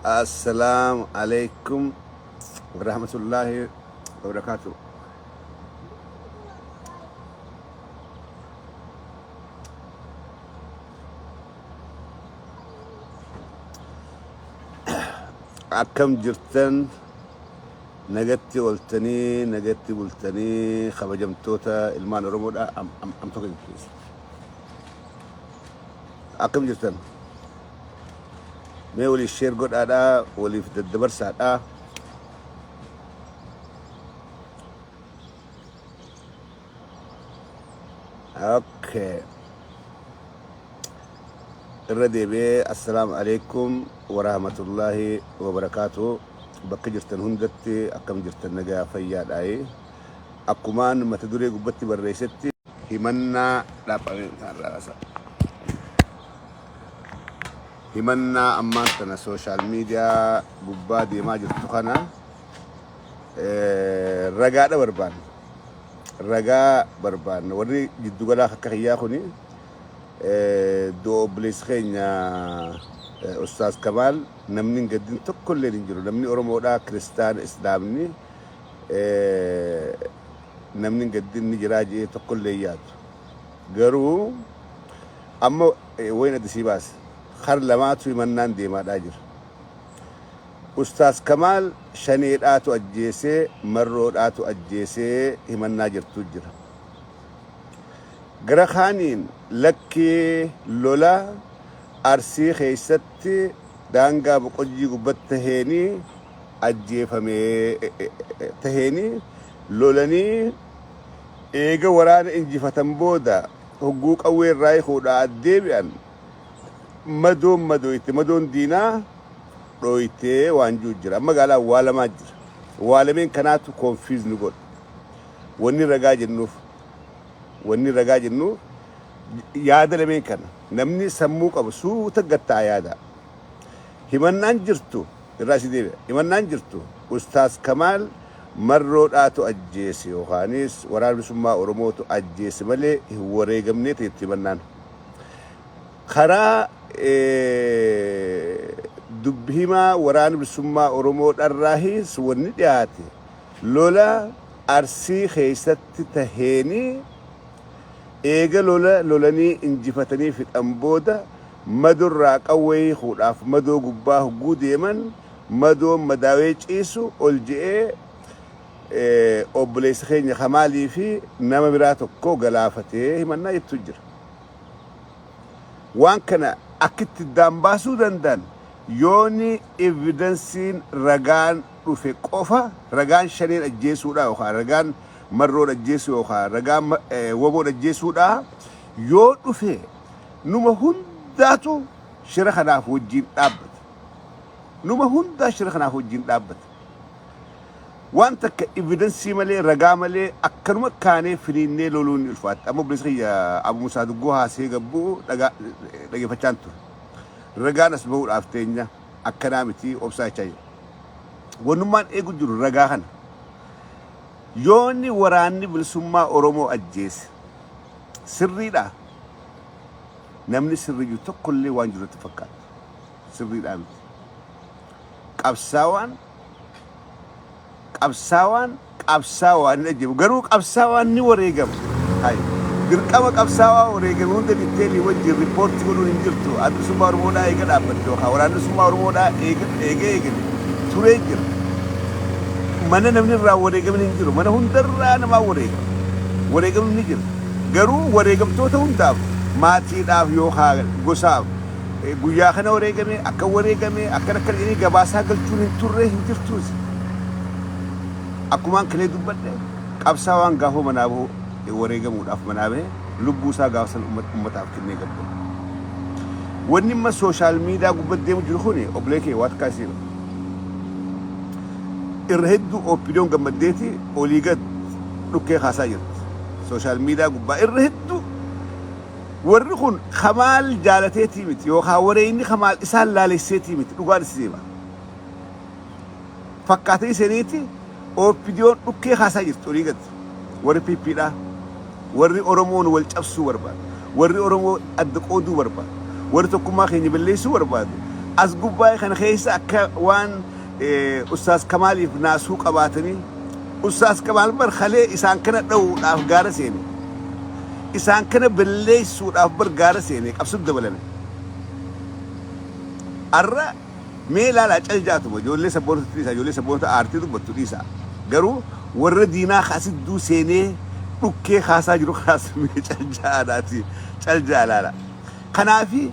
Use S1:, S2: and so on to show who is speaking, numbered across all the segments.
S1: السلام عليكم ورحمة الله وبركاته. أكم جرتن نجتي قلتني نجتي قلتني خبجمتوتا المان رمودا أم توكين بليز. أكم جرتن ما ولي الشير قد أدا ولي في الدبر ساعة. أوكي الردي بي السلام عليكم ورحمة الله وبركاته. بك جرتن هندتي أكم جرتن نجا فياد أي أكمان ما تدري قبتي بالرئيستي همنا لا بأمين رأسا همنا أما تنا سوشيال ميديا قبادي ما جرتو خنا رجاء بربان رجاء بربان وري جدو قلا خكيا خوني دو بليس خينا أستاذ كمال نمنين قدين تكل اللي نجرو نمني أورمودا كريستان إسلامني نمنين قدين نجراجي تكل اللي قرو أما وين الدسيباس خر لماتو يمنان ديما داجر أستاذ كمال شنير آتو أجيسي مرود آتو أجيسي يمنا جر تجر قرخانين لكي لولا أرسي خيستي دانغا بقجي قبت تهيني أجي فمي تهيني لولاني إيغا وران إنجي فتنبودا حقوق أوين راي خودا الديبيان مدون دينا رويتي وانجو جرا أما قالا والا ما جرا والمين كاناتو كونفيز نقول وني رقا جنوف yaada lameen kana namni sammuu qabu suuta gattaa yaada himannaan jirtu irraa si deebi'a himannaan jirtu ustaas kamaal marroodhaatu ajjeese yookaanis waraana bilisummaa oromootu ajjeese malee hin wareegamnee ta'etti himannaan karaa dubbi himaa waraana bilisummaa oromoodharraahis wanni dhiyaate lola arsii keessatti taheenii eega lolanii injifatanii fixan booda madurraa qawwee hudhaaf madoo gubbaa hugguu deeman madoon madaawee ciisu ol je'ee obboleessa keenya Kamaalii fi nama biraa tokko galaafatee himannaa jettu jira. Waan kana akkitti daambaasuu danda'an yooni evidensiin ragaan dhufe qofa ragaan shaniin ajjeesuudha yookaan ragaan مرود الجيسو وخا رقام وبود الجيسو دا يو دفه نما هنداتو شرخنا فوجين دابت نما هندا شرخنا فوجين دابت وانت كإيفيدنسي مالي رقام مالي أكثر مكاني فيني لولون الفات أما بلسخي أبو موسى دقوها سيقبو لقي فتشانتو رقان اسمه الأفتينيا أكنامتي أبساي شاي ونمان إيقو جرو رقاهن yoonni waraanni bilisummaa oromoo ajjeese sirriidha namni sirriyu tokkollee waan jirutti fakkaata sirriidha miti qabsaawaan ni ajeebu garuu qabsaawaan ni wareegama dirqama qabsaawaa wareegame hunda ditteelii wajjin riippoortii godhuun hin jirtu adda bilisummaa oromoodhaa eega dhaabbatte yookaan waraanni bilisummaa oromoodhaa eega turee jira mana namni irraa wareegamni hin jiru mana hundarraa namaa wareegamni ni jira garuu wareegamtoota hundaaf maatiidhaaf yookaan gosaaf guyyaa kana wareegame akka inni gabaasaa galchuun hin turre hin jirtuus akkumaan kalee dubbadhe qabsaawaan gaafoo manaaboo wareegamuudhaaf manaabee lubbuusaa gaafasan ummataaf kennee gabbe wanni amma sooshaal miidiyaa gubbatti deemu jiru kuni obleekee waat kaasiira irheddu opinion gammadeeti oliigat dhukkee haasaa jirti sooshaal miidiyaa gubbaa irheddu warri kun Kamaal jaalateetii miti yookaan wareenni Kamaal isaan laalesseetii miti dhugaan isi deema fakkaatee seniiti opinion dhukkee haasaa jirti oliigat warri piippiidhaa warri oromoon wal cabsuu barbaadu warri oromoo adda qooduu barbaadu warri tokkummaa keenya balleessuu barbaadu أسقوباي خن خيس أكوان أستاذ كمال ناسوق أباتني أستاذ كمال برخلي إسان كنا لو أفجار سيني إسان كنا بالليل سود أفبر جار سيني أبسط دبلنا أرى ميلا لا تجاتو جولي سبورت تريسا جولي سبورت آرتي تو بتريسا قرو ورد دينا خاص دو سيني بكى خاصة جرو خاص مي تجاراتي تجارلا خنافي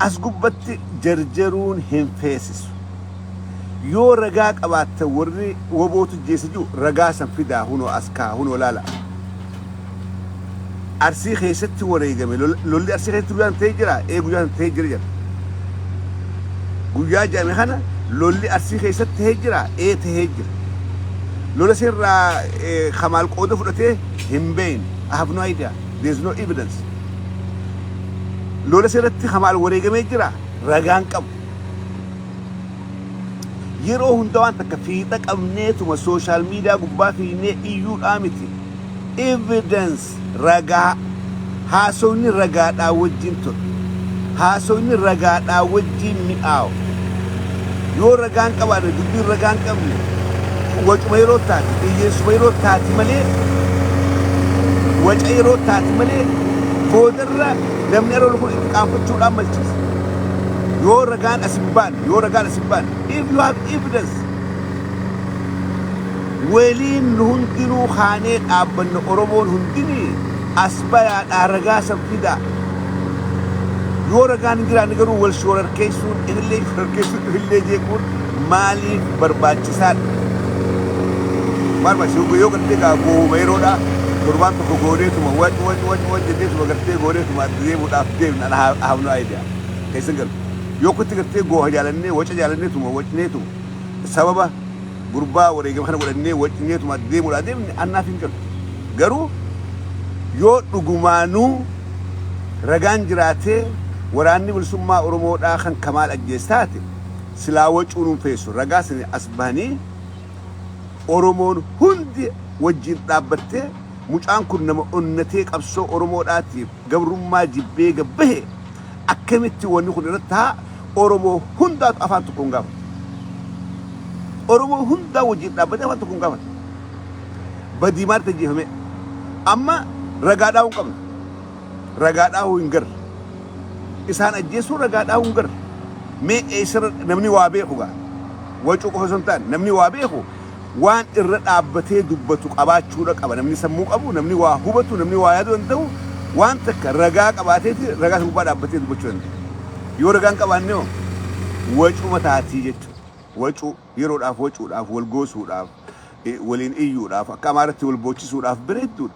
S1: أسقوبت جرجرون هم فيسس يو رجاك أبات وري وبوت جيسجو رجا سنفدا هونو أسكا هونو لا أرسي خيست وريجمي لولي أرسي خيست جوان تيجرا إيه جوان تيجرا جويا جامي خنا لولي أرسي خيست تيجرا إيه تيجرا لولا سير خمال قودة فرته هم بين I have no idea there's no evidence لولا سيرتي خمال وريجمي جرا رجان كم يرو هندوان تكفيتك أمنيت وما سوشيال ميديا قبا في نه إيو آمتي evidence رجع هاسوني رجع داوجين تون هاسوني رجع داوجين مئاو يو رجان كبار دبي رجان كم وجميرو تاتي يسويرو تاتي ملي وجيرو تاتي ملي فودرة لم يرو لكم كامفتشو لاملتش يو رجان أسبان if you have evidence ولين هندينو خانيت أبن أورومون هنديني أسبايا أرجاسا فيدا يو رجان جرا نجرو والشورر كيسون اللي جيكون مالي برباچسات باربا شو يو كرتي كا بو ميرودا قربان تو غوري تو وات جدي تو كرتي غوري تو دي مودا دي انا have no idea كيسنجل يو كنت كرتي غو جالني وچ جالني تو وچ نيتو سببا غربا وريغم خنا ودني وچ نيتو دي مودا دي انا فينكل غرو يو دغمانو رغان جراتي وراني بالسما اورومو دا خن كمال اجيستاتي سلا وچونو فيسو رغاسني اسباني أورومون هندي وجين دابته مجان كنا أنتيك أبصو أورومو داتي قبل ما جبه جبه أكملت ونخل رتها أورومو هندا أفان تكون قام أورومو هندا وجين دابته أفان تكون قام بدي مار تجيهم أما رجعنا ونقم رجعنا ونقر إنسان الجسور رجعنا ونقر ما إيسر نمني وابيه هو وجهه خصوصاً نمني وابيه وان الرد أبتة دبتو أبات شورك أبا نمني سموك أبو نمني واهوبتو نمني وايادو أنتو وان تك رجاك أباتي رجاك هوبات أبتة دبتو أنت يو رجان كبانيو وجهه متعتيجت وجهه يرود أف وجهه أف والجوس وأف ولين إيو أف كامارتي والبوتشي وأف بريدو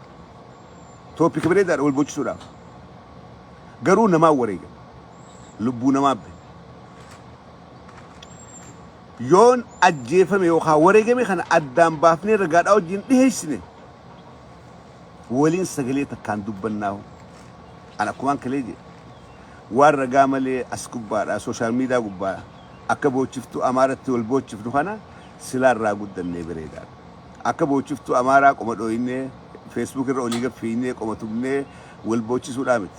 S1: توبيك بريدر والبوتشي وأف قرونا ما وريجا لبونا ما به يون أجيفم يوخا وريجمي خان أدم بافني رجال أو جين ليهسني ولين سجليت كان دبناو أنا كمان كليجي والرجال لي أسكوبار السوشيال ميديا كوبار أكبو شفتو أمارتي والبو شفتو خنا سلار راجود دني بريدار أكبو شفتو أمارا كومدو إني فيسبوك الرؤية فيني كومتوبني والبو شفتو رامت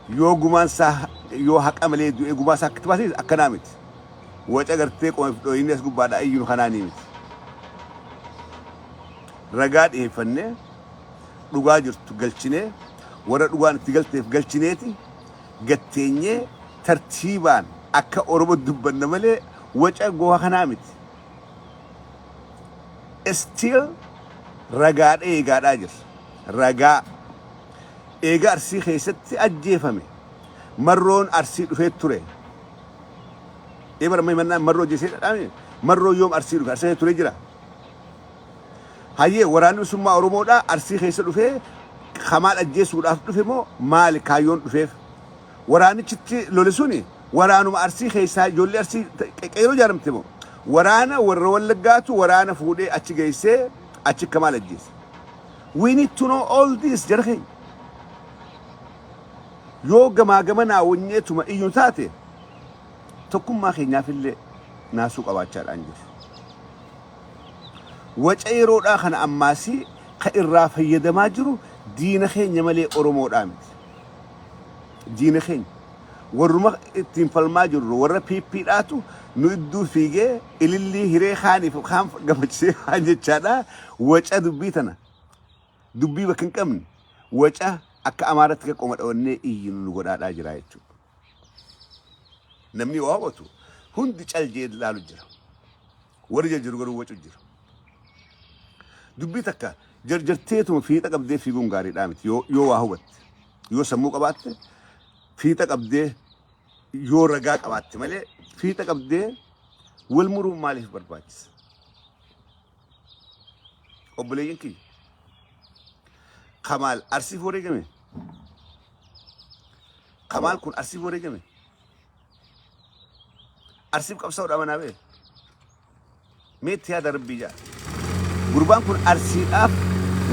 S1: يو جمان سه يو حق عملي يو جمان سه كتباسي أكنامت وجه أقرتك كومتو إني أسكوبار أيون خنانيمت رجال إيه فنّه رجاجر تقلشنه ورا رجال تقلت تقلشنيتي قتينيه ترتيبان أكا أوروبا دبنا ملء وجه جوها خنامت still رجال إيه قاعد أجر رجال إيه أرسي خيست أجيفمي مرون أرسي في التوري إيه مرة ما يمنا مرة جيسي أمي مرة يوم أرسي في التوري جرا هاي ورانو سما أورومو دا أرسي خيست في خمال أجيس ورافت في مو مال كايون في وراني تشتي لولسوني ورانو ما أرسي خيسا جولي أرسي كيرو جارم تمو ورانا ورول لقاتو ورانا فودي أتش جيسي أتش كمال أجيس we need to know all this جرخي يو جماعنا ونيتو ما إيون تاتي تكون ما خينا في اللي ناسوك أباتشار أنجز وجايرو آخر أماسي كإراف هي دماجرو دين خين يملي أورومو رامد diina keenya warruma ittiin falmaa jirru warra piippiidhaatu nu idduu fiigee ilillii hiree kaaniif kaan gammachisee kaan jechaadha waca dubbii tana dubbii bakka hin qabne waca akka amaaratti qoma dhawannee iyyinu nu godhaadhaa jira jechuudha. Namni waa hubatu hundi caljee ilaalu jira. Warri jajjiru garuu wacu jira. Dubbii takka jarjarteetuma fiixa qabdee fiiguun gaariidhaa miti yoo waa hubatte yoo sammuu qabaatte fiixa qabdee yoo ragaa qabaatte malee fiixa qabdee wal muruun maaliif barbaachisa? Obboleeyyin kiyya Kamaal Arsiif wareegame. Kamaal kun Arsiif wareegame. Arsiif qabsaa'uudha manaa bee. Meetti yaada rabbii jaa. Gurbaan kun Arsiidhaaf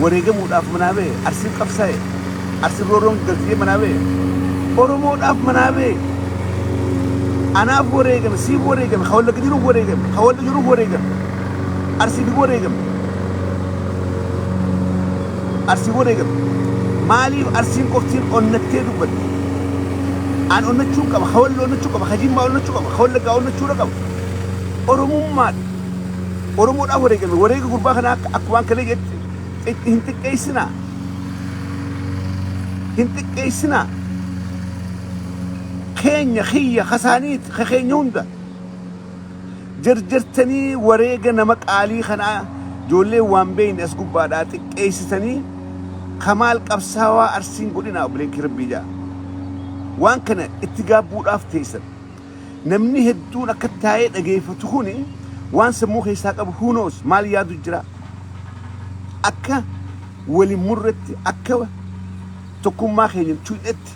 S1: wareegamuudhaaf manaa bee. Arsiif qabsaa'e. Arsiif rooroon galtee manaa bee. Oromoodhaaf manaa bee. Anaaf wareegame, siif wareegame, hawalla jiruuf wareegame, hawalla jiruuf wareegame. Arsiif wareegame. Arsiif wareegame. Maaliif Arsiin qoftiin onnattee dubbatte? An onnachuu qaba, hawalla onnachuu qaba, hajimmaa onnachuu qaba, hawalla gaa onnachuu qaba. Oromummaadha. Oromoodhaaf wareegame. Wareega gurbaa kana akkumaan kalee jette hin xiqqeessinaa. Hin xiqqeessinaa. Keenya khiyya khasaaniit keenya hunda jarjartanii wareega nama qaalii kanaa ijoollee waan beeyne as gubbaadhaa xiqqeessitanii Kamaal qabsaawaa Arsiin godhinaa obboleetti rabbii jaa. Waan kana itti gaabbuudhaaf teessan namni hedduun akka taa'ee dhageeffatu kuni waan sammuu keessaa qabu huunoos maal yaadu jira akka waliin murretti akka tokkummaa keenya cuudhetti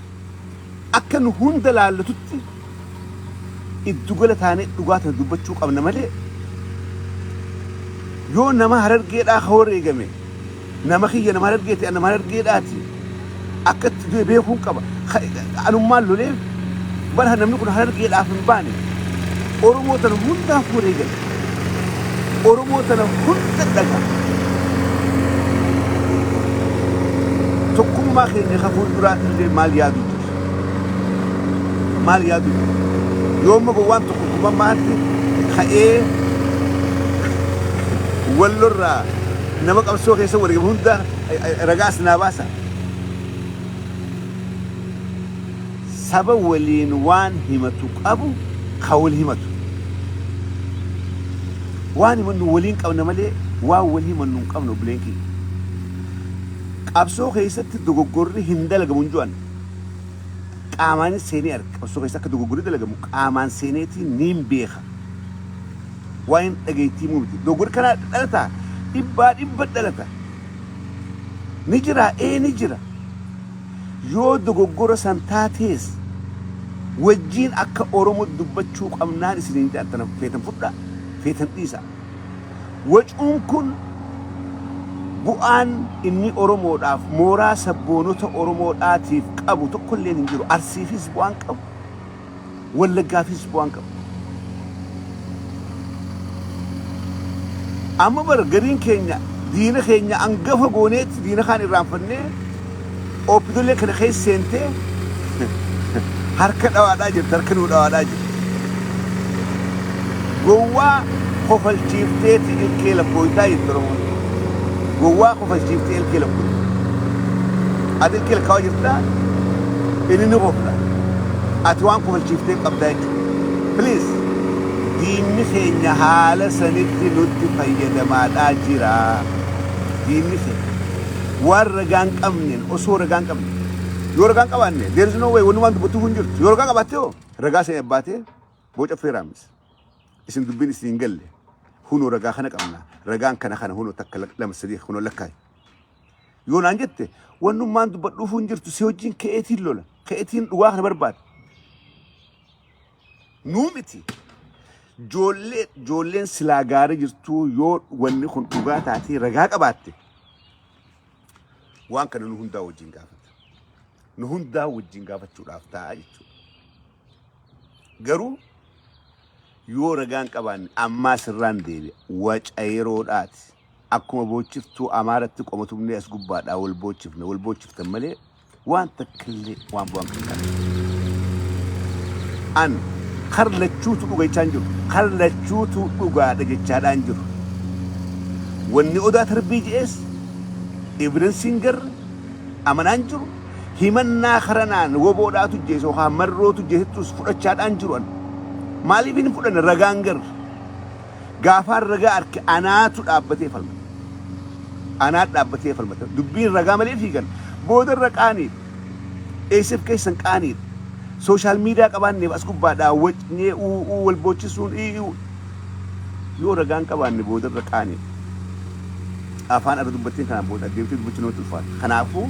S1: akka nu hunda laallatutti iddugala taanee dhugaatan dubbachuu qabna malee yoo nama Harargeedhaa wareegame nama kiyya nama Harargeeti nama Harargeedhaati akka itti beekuun qaba. Anummaan lolee bara namni kun Harargeedhaaf hin baane Oromoo tana hundaaf wareegame. Oromoo tana hunda dhaga. Tokkummaa keenya ka fuulduraatti illee maal yaadu jira? Maal yaadu jira? Yooma gowwaan tokko kubammaatti ka'ee wallorraa nama qabsoo keessa wareegame hunda ragaas naa baasa. Saba waliin waan himatu qabu ka wal himatu. Waan himannu waliin qabna malee waan wal himannu hin qabnu obboleeyyi. Qabsoo keessatti dogoggorri hin dalagamu hin ju'an. Qaamaan seenee arga. Qabsoo keessatti akka dogoggorri dalagamu qaamaan seeneetii niin beeka. Waan dhageettii miti. Dogoggorri kana dhalata dhibba dhalata. Ni jira ni jira. Yoo dogoggora san taatees wajjiin akka Oromoo dubbachuu qabnaan isiniin jaatana feetan fudhaa feetan dhiisa. Wacuun kun bu'aan inni Oromoodhaaf mooraa sabboonota Oromoodhaatiif qabu tokkollee hin jiru. Arsiifis bu'aan qabu. Wallaggaafis bu'aan qabu. Amma bara gariin keenya diina keenya angafa gooneetti diina kaan irraanfannee ooppidolee kana keessa seentee harka dhawaadhaa jirti, harka nuu dhawaadhaa jirti. Gowwaa kofalchiifteeti ilkee lakkooyitaa jirti Oromoon. Gowwaa kofalchiiftee ilkee lakkooyitaa. Ati ilkee lakkaawaa jirtaa? Inni ni kofla. Ati waan kofalchiiftee qabdaa jechuudha. Please, diinni keenya haala sanitti nutti fayyadamaadhaa jira. Diinni keenya. Waan ragaan qabneen osoo ragaan qabne yoo ragaan qabaanne there is no way wanni waan dubbatu hin jirtu yoo ragaa qabaatte hoo ragaa seen abbaatee boca feeraamis isin dubbiin isin hin galle hunoo ragaa kana qabna ragaan kana hunoo takka lama sadii hunoo lakkaay yoo naan jette wannummaan dubbadhuuf hin jirtu si wajjin ka'eetiin lola ka'eetiin dhugaa kana barbaada nuu miti joolleen silaa gaarii jirtu yoo wanni kun dhugaa taatee ragaa qabaatte waan kana nu hundaa wajjin gaafata. Nu hundaa wajjin gaafachuudhaaf ta'a jechuudha. Garuu yoo ragaan qabaanne ammaa sirraan deebi'a. Waca yeroodhaati. Akkuma boochiftuu Amaaratti qomatumnee as gubbaadhaa wal boochifne wal boochiftan malee waan takkillee waan bu'aan kan qabu. an karlachuutu dhugachaan jiru karlachuutu dhugaadha jechaadhaan jiru wanni odaa tarbii je'es evidensiin garra amanaan jiru himannaa karanaan woboodhaatu jeesoo haa marrootu jeesittus fudhachaadhaan jiru an maaliif hin fudhanne ragaan garra gaafaan ragaa arke anaatu dhaabbatee falmata anaat dhaabbatee falmata dubbiin ragaa malee fiigan boodarra qaanii eesif keessan qaanii social media qabaanneef as gubbaadhaa wacnee wal bochisuun yoo ragaan qabaanne boodarra qaanii afaan arra dubbatteen kanaan booda deemtee dubbachuu nama ulfaata kanaafuu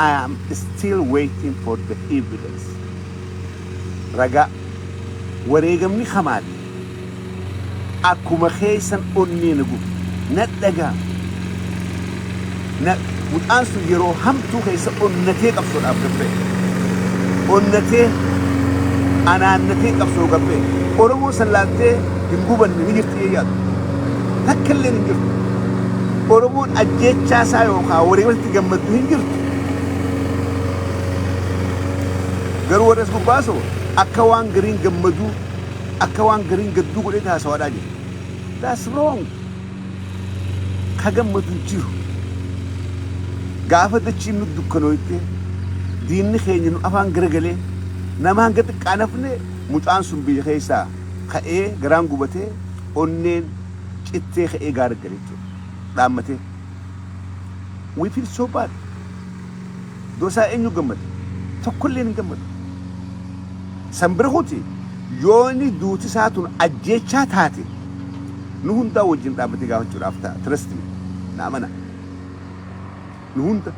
S1: I am still waiting for the evidence ragaa wareegamni khamaati akkuma keessan onnee nagu nadhagaa mucaan sun yeroo hamtuu keessa onnatee qabsoodhaaf gabbee onnatee anaannatee qabsoo gabbee oromoo san laaltee hin gubanne ni jirti yaadu takka illee hin jirtu oromoon ajjeechaa isaa yookaan wareegamatti gammadu hin jirtu garuu warra as gubbaasoo akka waan gariin gammaduu akka waan gariin gadduu godhee haasawaadhaa jiru that's wrong ka gammadu jiru gaafa dachiin nu dukkanooyte diinni keenya nu afaan garagalee nama hanga xiqqaanafne mucaan sun biyya keessaa ka'ee garaan gubatee onneen cittee ka'ee gaaragale jechuudha dhaammatee we feel so bad dosaa eenyu gammada tokkollee hin gammadu san bira huti yooni duuti isaatun ajjeechaa taate nu hundaa wajjin dhaabbatee gaafachuudhaaf ta'a trust me na amana nu hunda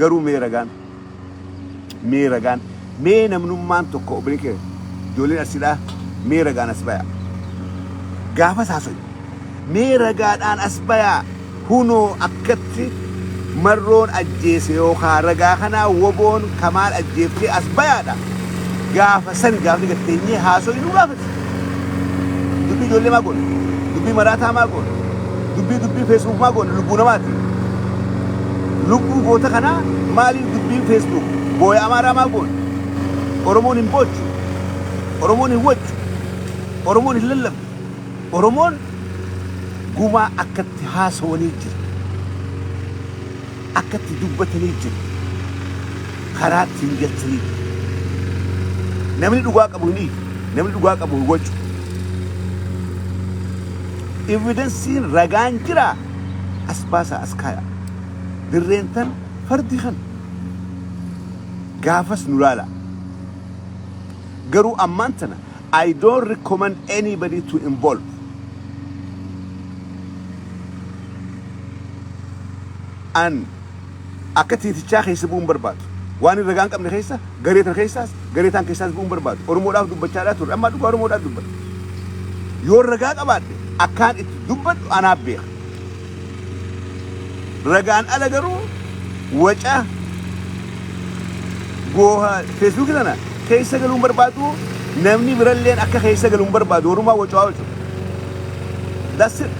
S1: garuu mee ragaan mee namnummaan tokko obbolii kee ijoolleen asidhaa mee ragaan as bayaa gaafa saasoy mee ragaadhaan as bayaa hunoo akkatti marroon ajjeese yookaan ragaa kanaa woboon kamaal ajjeeftee as bayaadha gaafa san gaafni gatteenyee haasoy nu gaafate dubbii ijoollee maa goone dubbii maraataa maa goone dubbii feesbuuk maa goone lubbuu namaati lubbuu goota kanaa maaliif dubbii feesbuuk booya amaaraa maa goone oromoon hin boochu oromoon hin waccu oromoon hin lallabne oromoon gumaa akkatti haasawanii jira akkatti dubbatanii jira karaatti hin galchanii namni dhugaa qabu hin namni dhugaa qabu hin waccu evidensiin ragaan jira as baasaa as kaaya dirreen tan fardi kan gaafas nu laala garuu ammaan tana I don't recommend anybody to involve an akka tiitichaa keessa bu'uun barbaadu waan hin ragaan qabne keessa gareetan keessaas bu'uun barbaadu oromoodhaaf dubbachaadhaa ture amma dhugaa oromoodhaaf dubbadhu yoo ragaa qabaadhe akkaan itti dubbadhu anaaf beeka ragaan ala garuu waca gooha feesbuuk sana keessa galuun barbaadu namni biralleen akka keessa galuun barbaadu warumaa wacaa wacu that's it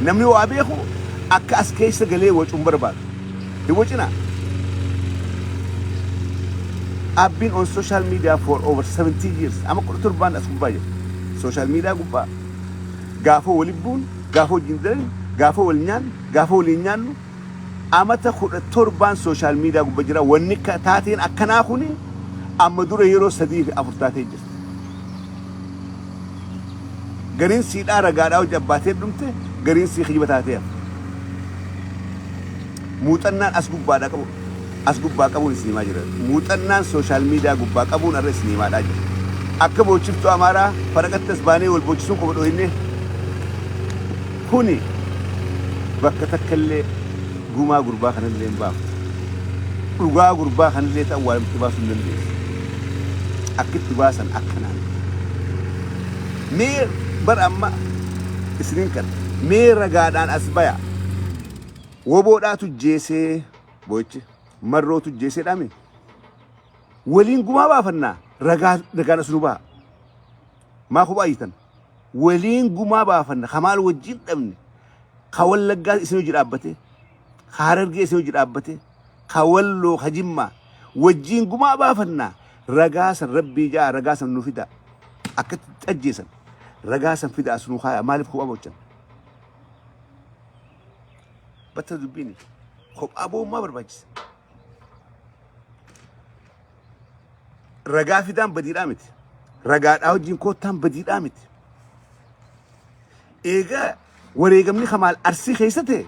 S1: namni waa beeku akka as keessa galee wacuun barbaadu hin wacina I've been on social media for over 70 years ama kudha torbaan as gubbaa jira social media gubbaa gaafa waliin buun gaafa wajjin dalan gaafa wal nyaan gaafa waliin nyaannu amata kudha torbaan social media gubbaa jira wanni taateen akkanaa kuni amma dura yeroo 3 fi 4 taatee jirti gariin siidhaa ragaadhaa hojii abbaatee dhumte gariin sii kijiba taatee muuxannaan as gubbaa qabuun isiniimaa jira muuxannaan social media gubbaa qabuun arra isiniimaadhaa jira akka boochiftuu amaaraa faraqattas baanee wal boochisuun qofa dhoohinne kuni bakka takkallee gumaa gurbaa kanallee hin baaftu dhugaa gurbaa kanallee ta'an waa itti baasuu hin dandeessu akkitti baasan akkanaan mee bar amma isiniin kan mee ragaadhaan as baya woboodhaatu jeesee boochi marrootu jeesee dhaame waliin gumaa baafannaa ragaan as nu baha maa kophaa ayyitan waliin gumaa baafanna kamaal wajjin dhabne ka wallaggaa isin hojii dhaabbate ka harargee isin hojii dhaabbate ka walloo ka jimmaa wajjin gumaa baafannaa ragaasan rabbii jaa ragaasan nu fida akka ajjeesan ragaasan fida asnu khaya maaliif kophaa bochan batta dubbini kophaa boommaa barbaachisa ragaa fidaan badiidhaa miti ragaadhaa wajjin koottaan badiidhaa miti eegaa wareegamni kamaal arsii keessa ta'e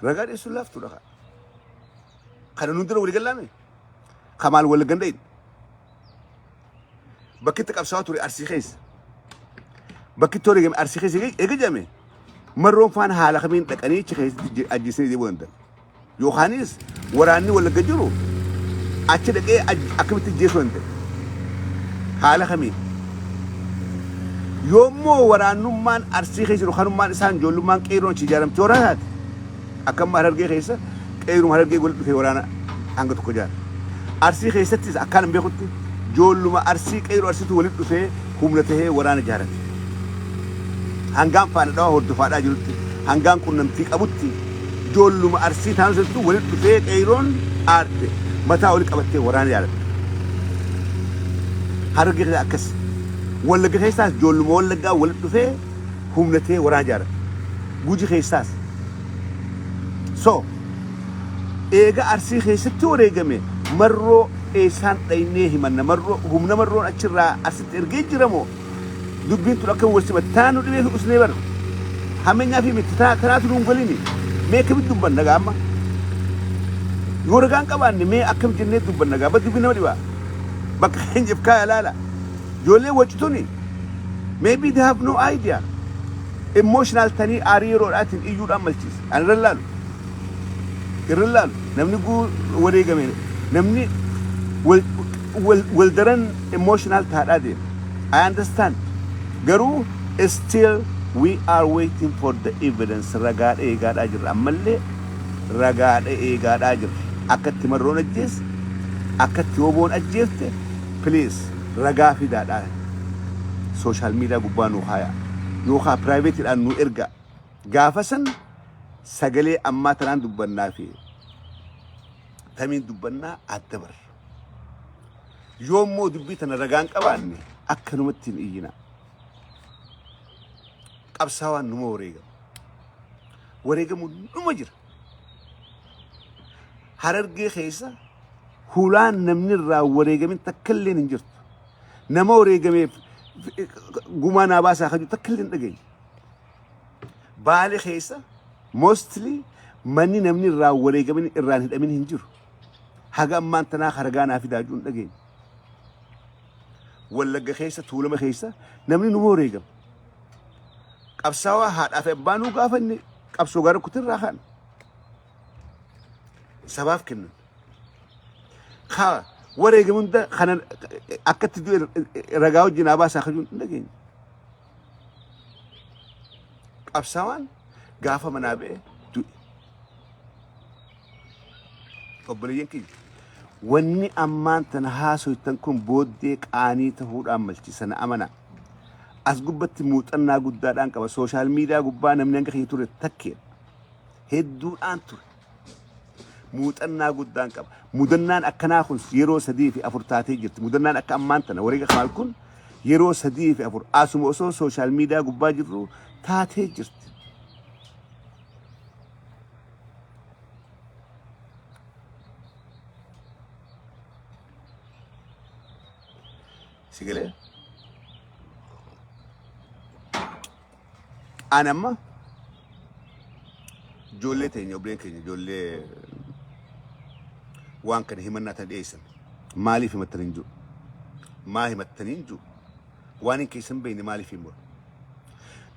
S1: ragaa dheessuun laaftuudha kana nuti dura walii gallaame kamaal wal ganda'in bakki itti qabsaa'aa ture arsii keessa bakki itti wareegame arsii keessa eega jedhame marroon faan haala kamiin dhaqanii achi keessatti ajjeesanii deemuu danda'an yookaanis waraanni wal jiru achi dhaqee akkamitti ajjeesuu danda'e haala kamiin yoommoo waraannummaan arsii keessa jiru kanummaan isaan ijoollummaan qeeroon achi ijaaramte waraanaati akkamma Harargee keessa qeeruma Harargee wal dhufee waraana hanga tokko jaara arsii keessattis akkaan beekutti ijoolluma arsii qeeroo arsiitu walitti dhufee humna tahee waraana ijaarate hangaan faana dhawaa hordofaadhaa jirutti hangaan qunnamtii qabutti ijoolluma arsii taanusattu walitti dhufee qeeroon aarte mataa wali qabattee waraana ijaarate Harargee keessa akkas Wallagga keessaas ijoolluma Wallaggaa walitti dhufee humna tahee waraana ijaarate Guji keessaas so eega arsii keessatti wareegame marroo eesaan dhaynee himanna marroo humna marroon achirraa asitti ergee jiramoo dubbiin tun akka walsimatti taanu dhibee usnee bar hameenyaa fi miti tanaatu nuun galini mee akkamitti dubbanna gaamma yoo ragaan qabaanne mee akkam jennee dubbanna gaa dubbii nama dhibaa bakka keenyaaf kaaya laala ijoollee wacituni maybe they have no idea emotional tanii aarii yeroodhaatiin iyyuudhaan malchiisa ani irra laalu namni guu wareegame namni wal daran emotional taadhaa deema I understand garuu still we are waiting for the evidence ragaadha eegaadhaa jirra ammallee ragaadha eegaadhaa jirra akkatti marroon ajjeesse akkatti woboon ajjeefte please ragaa fidaadhaa social media gubbaa nuu haayaa yookaan privateedhaan nuu erga gaafa san sagalee ammaa tanaan dubbannaa fi tamiin dubbannaa adda bar yoommoo dubbii tana ragaan qabaanne akkanumatti hin iyyina qabsaawaan numa wareegamu numa jira Harargee keessa hulaan namni irraa wareegamin takkalleen hin jirtu nama wareegameef gumaa naa baasaa kaju takkalleen dhageenye Baale keessa mostly manni namni irraa wareegamin irraan hidhamin hin jiru haga ammaan tanaa haragaa naa fidaajuun dhageenye Wallagga keessa Tuulama keessa namni numa wareegama qabsaawaa haadhaaf abbaanuu gaafanne qabsoo gara kutirraa kaan sabaaf kennan kaa wareegamuun kana akkatti ragaa wajjin abaasaa kajuun dhageenye qabsaawaan gaafa manaa ba'e du'e obboleeyyan kiyya wanni ammaan tana haasoytan kun booddee qaanii ta'uudhaan malchiisana amana as gubbatti muuxannaa guddaadhaan qaba sooshaal miidiyaa gubbaa namni hanga kee ture takkeen hedduudhaan ture muuxannaa guddaan qaba mudannaan akkanaa kun yeroo 3 fi 4 taatee jirti mudannaan akka ammaan tana wareega kamaal kun yeroo 3 fi 4 asuma osoo sooshaal miidiyaa gubbaa jirru taatee jirti Sigale Anamma ijoollee teenya obboleen keenya ijoollee waan kana himannaa tan dhiyeessan maaliif himattanii hin jiru maa himattanii hin jiru waan hin keessan beekne maaliif hin muru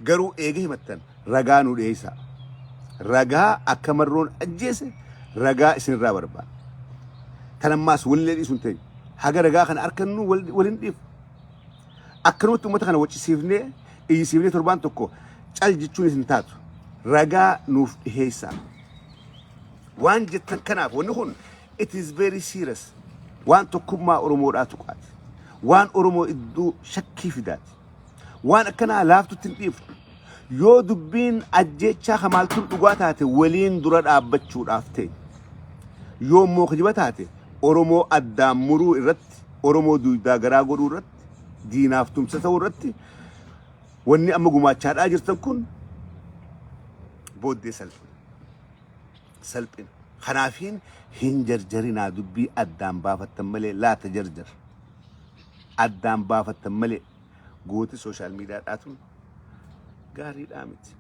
S1: garuu eega himattan ragaa nu dhiyeessaa ragaa akka marroon ajjeese ragaa isinirraa barbaada tanammaas wallee dhiisuun ta'e haga ragaa kana arkannu walin dhiif akkanumatti uummata kana waccisiifnee iyyisiifnee torbaan tokko cal jechuun isin taatu ragaa nuuf dhiheessaa waan jettan kanaaf wanni kun it is very serious waan tokkummaa Oromoodhaa tuqaati waan Oromoo iddoo shakkii fidaati waan akkanaa laaftutti hin dhiifnu yoo dubbiin ajjechaa kamaaltuun dhugaa taate waliin dura dhaabbachuudhaaf ta'e yoo immoo kijiba taate Oromoo addaan muruu irratti Oromoo duudaa garaa godhuu irratti diinaaf tumsa ta'uu irratti wanni amma gumaachaadhaa jirtan kun booddee salphina. Kanaafiin hin jarjarinaa dubbii addaan baafattan malee laata jarjar. Addaan baafattan malee gooti sooshaal miidiyaadhaatuun gaariidhaa miti.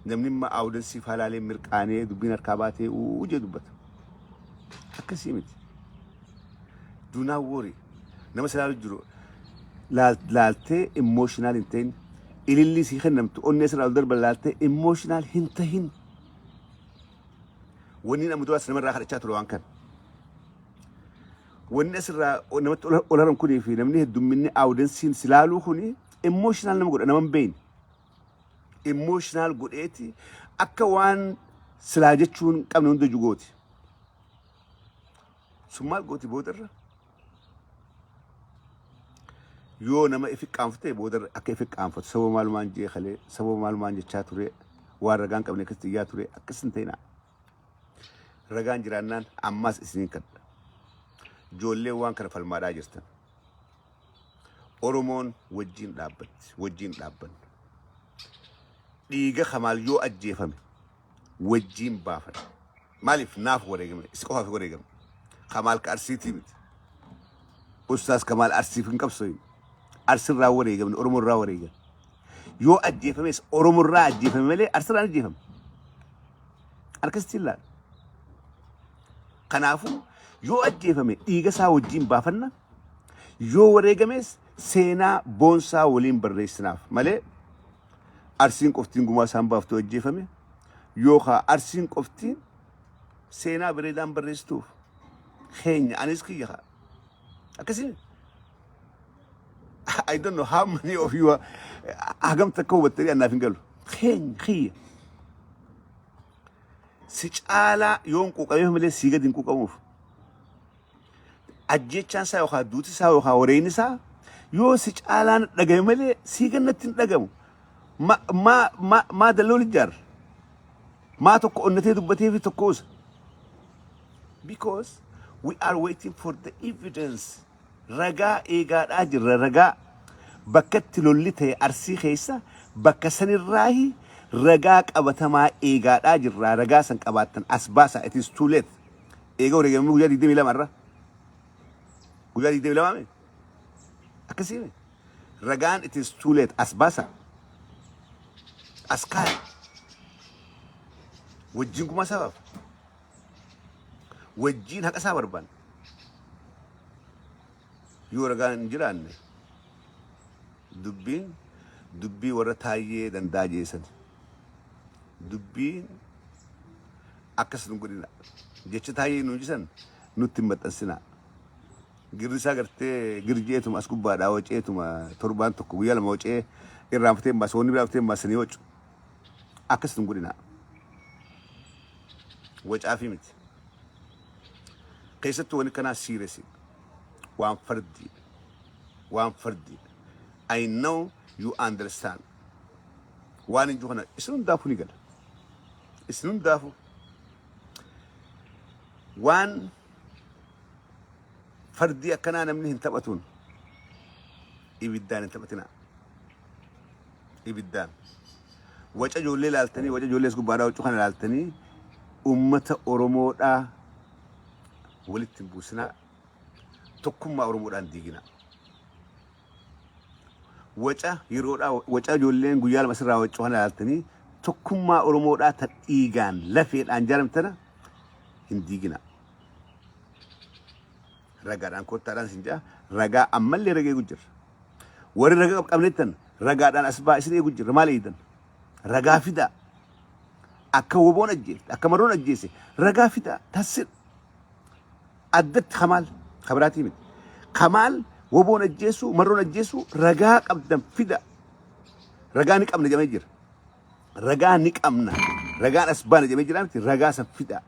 S1: Namni immoo awudansiif halaalee mirqaanee dubbiin harkaa baatee uje dubbata. Akkasii miti. Do not worry. Nama silaalu jiru laaltee emotional hin ta'in ililli sii kennamtu onnee silaalu darba laaltee emotional hin ta'in. Wanni nama duraa namarraa kadhachaa ture waan kana. Wanni asirraa namatti ol haran kunii fi namni heddumminni awudansiin silaaluu kuni emotional nama godha nama hin beekne. Emotional godheeti akka waan silaa jechuun qabne hunda jugooti. Sun maal gooti boodarra? Yoo nama ifi qaanfatee boodarra akka ifi qaanfatu sababa maalumaan jee kalee sababa maalumaan jechaa ture waan ragaan qabne akkasitti iyyaa ture akkas hin ta'inaa. Ragaan jiraannaan ammaas isiniin kadha. Ijoollee waan kana falmaadhaa jirtan. Oromoon wajjin dhaabbatti, wajjin dhaabbanna. Dhiiga Kamaal yoo ajjeefame wajjin baafadha. Maaliif naaf wareegame, isa qofaaf wareegame. Kamaal ka Arsiitii miti. Ustaas Kamaal Arsiif hin qabsoofne. Arsirraa wareegamne, Oromoorraa wareegame. Yoo ajjeefames Oromoorraa ajjeefame malee Arsirraan ajjeefame. Akkasitti ilaala. Kanaafuu yoo ajjeefame dhiiga isaa wajjin baafanna. Yoo wareegames seenaa boonsaa waliin barreessinaaf malee Arsiin qoftiin gumaa isaan baaftuu ajjeefame yookaan Arsiin qoftiin seenaa bareedaan barreessituuf keenya anis kiyya akkasii. I don't know how many of you hagam takka hubattanii annaaf hin galu. Keenya kiyya. Si caalaa yoon quuqameef malee sii gadi hin quuqamuuf. Ajjechaan isaa yookaan duuti isaa yookaan wareegni isaa yoo si caalaan dhagame malee sii gannatti hin dhagamu. Ma dalloo lijjaar. Ma tokko onnatee dubbatee fi tokkoosa. Because we are waiting for the evidence. Ragaa eegaadhaa jirra ragaa bakka itti lolli ta'e Arsii keessa bakka sanirraahi ragaa qabatamaa eegaadhaa jirra ragaa san qabaattan as baasa it is too late. Eega wareegamee guyyaa 22 irra. Guyyaa 22 akkasii ragaan it is too late as baasa. As kaan wajjin kuma sabab wajjin haqa isaa barbaanna. Yoo ragaan hin jiraanne dubbii warra taayyee danda'a jeessan dubbiin akkas nu godhina jecha taayyee nu jisan nutti hin maxxansinaa. Girri isaa gartee girjeetuma as gubbaadhaa waceetuma torbaan tokko guyyaa lama wacee irraanfatee hin baasu wanni biraa fatee hin baasanii wacu akkas nu godhina. Wacaafi miti. Keessattuu wanni kanaa siiresi. Waan fardi. I know you understand. Waan inju kana isin hundaafu ni gala. Isin hundaafu waan fardi akkanaa namni hin taphatuun ibiddaan hin taphatinaa. Ibiddaan. Waca ijoollee laaltanii waca ijoollee gubbaadhaa wacuu kana laaltanii ummata Oromoodhaa walitti hin buusinaa. Tokkummaa Oromoodhaan diigina. Waca yeroodhaa waca ijoolleen guyyaa lama sirraa wacuu kana laaltanii tokkummaa Oromoodhaa ta dhiigaan lafeedhaan jaaramtana hin diigina. Ragaadhaan kottaadhaan sin jaa ragaa ammallee ragaa eegu jirra. Warri ragaa qabnettan ragaadhaan as baa isin eegu jirra maal eegdan? Ragaa fidaa. Akka woboon ajjeese akka maroon ajjeese ragaa fidaa tasir. Addatti Kamaal kabiraatii miti. Kamaal woboon ajjeesu maroon ajjeesu ragaa qabdan fida. Ragaa ni qabna jedhamee jira. Ragaa ni qabna. Ragaan as baana jedhamee jira miti ragaa san fida.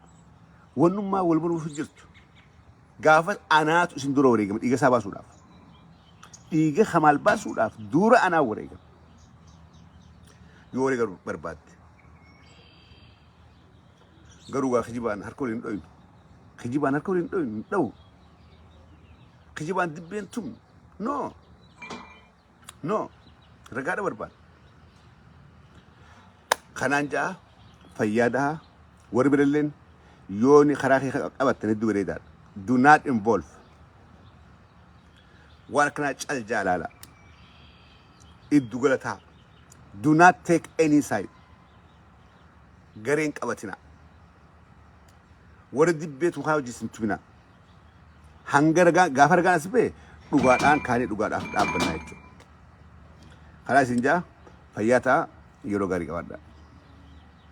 S1: Wannummaa wal baruuf jirtu. Gaafa anaatu isin dura wareegama dhiiga isaa baasuudhaaf. Dhiiga Kamaal baasuudhaaf dura anaa wareegama. Yoo wareegamu barbaadde. Garuu waa kijibaan harka waliin dhoynu. kijibaan harka waliin dha'u kijibaan dibbeen tum no no ragaadha barbaada kanaan ja'a fayyaadhaa warri biralleen yooni karaa kee qabattanii hedduu bareedaadha do not involve waan akkanaa cal jaalaala iddu galataa do not take any side gareen qabatina warri dibbeetu haa hojii simtumina hanga gaafa ragaan as ba'e dhugaadhaan kaanii dhugaadhaaf dhaabbannaa jechuudha. Karaa isin jaa fayyaa ta'a yeroo gaarii qabaadhaa.